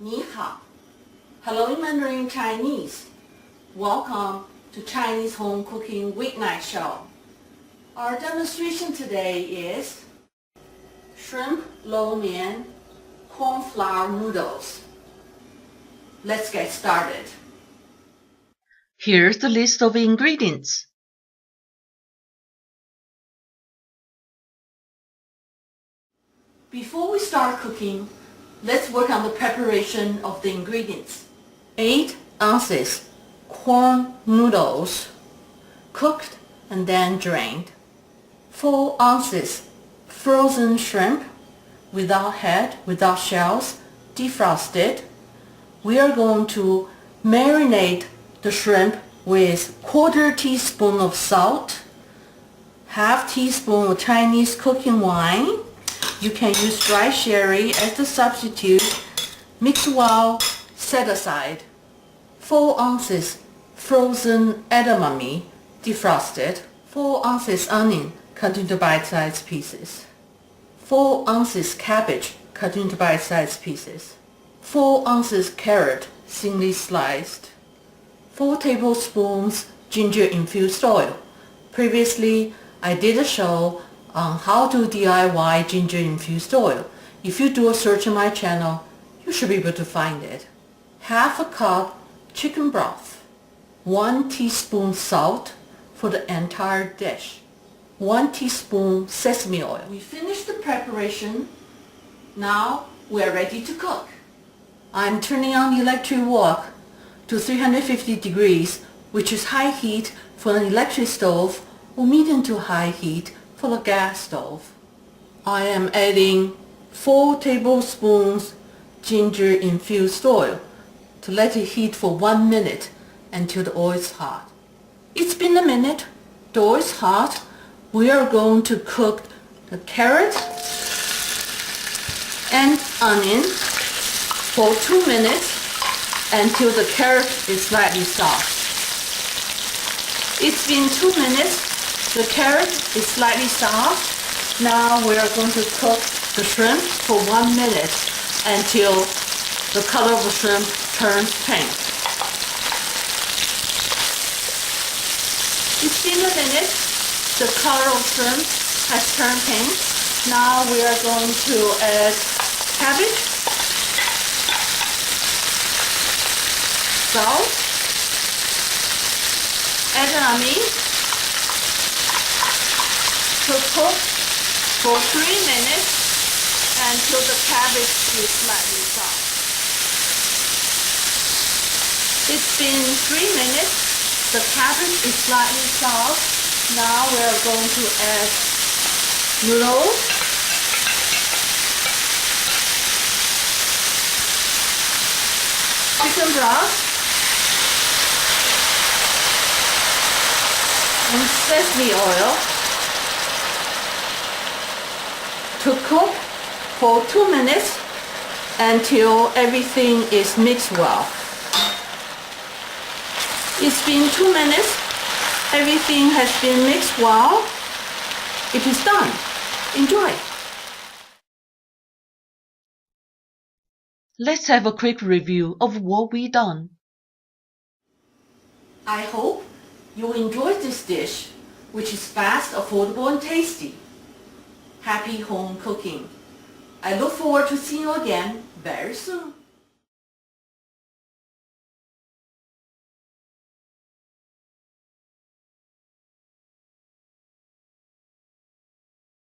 Ni hao. Hello in Mandarin Chinese. Welcome to Chinese Home Cooking Weeknight Show. Our demonstration today is shrimp lo mian corn flour noodles. Let's get started. Here's the list of ingredients. Before we start cooking, let's work on the preparation of the ingredients. 8 ounces corn noodles, cooked and then drained. 4 ounces frozen shrimp, without head, without shells, defrosted. We are going to marinate the shrimp with 1/4 teaspoon of salt, 1/2 teaspoon of Chinese cooking wine. You can use dry sherry as the substitute. Mix well, set aside. 4 ounces frozen edamame, defrosted. 4 ounces onion, cut into bite-sized pieces. 4 ounces cabbage, cut into bite-sized pieces. 4 ounces carrot, thinly sliced. 4 tablespoons ginger-infused oil. Previously, I did a show on how to DIY ginger-infused oil. If you do a search on my channel, you should be able to find it. 1/2 cup chicken broth. 1 teaspoon salt for the entire dish. 1 teaspoon sesame oil. We finished the preparation. Now we are ready to cook. I'm turning on the electric wok to 350 degrees, which is high heat for an electric stove or medium to high heat for a gas stove. I am adding 4 tablespoons ginger-infused oil to let it heat for 1 minute until the oil is hot. It's been a minute. The oil is hot. We are going to cook the carrot and onion for 2 minutes until the carrot is slightly soft. It's been 2 minutes. The carrot is slightly soft. Now we are going to cook the shrimp for 1 minute until the color of the shrimp turns pink. It's been a minute. The color of shrimp has turned pink. Now we are going to add cabbage, salt, edamame, to cook for 3 minutes until the cabbage is slightly soft. It's been 3 minutes. The cabbage is slightly soft. Now we are going to add noodles, chicken broth, and sesame oil to cook for 2 minutes until everything is mixed well. It's been 2 minutes. Everything has been mixed well. It is done. Enjoy. Let's have a quick review of what we done. I hope you enjoyed this dish, which is fast, affordable, and tasty. Happy home cooking. I look forward to seeing you again very soon.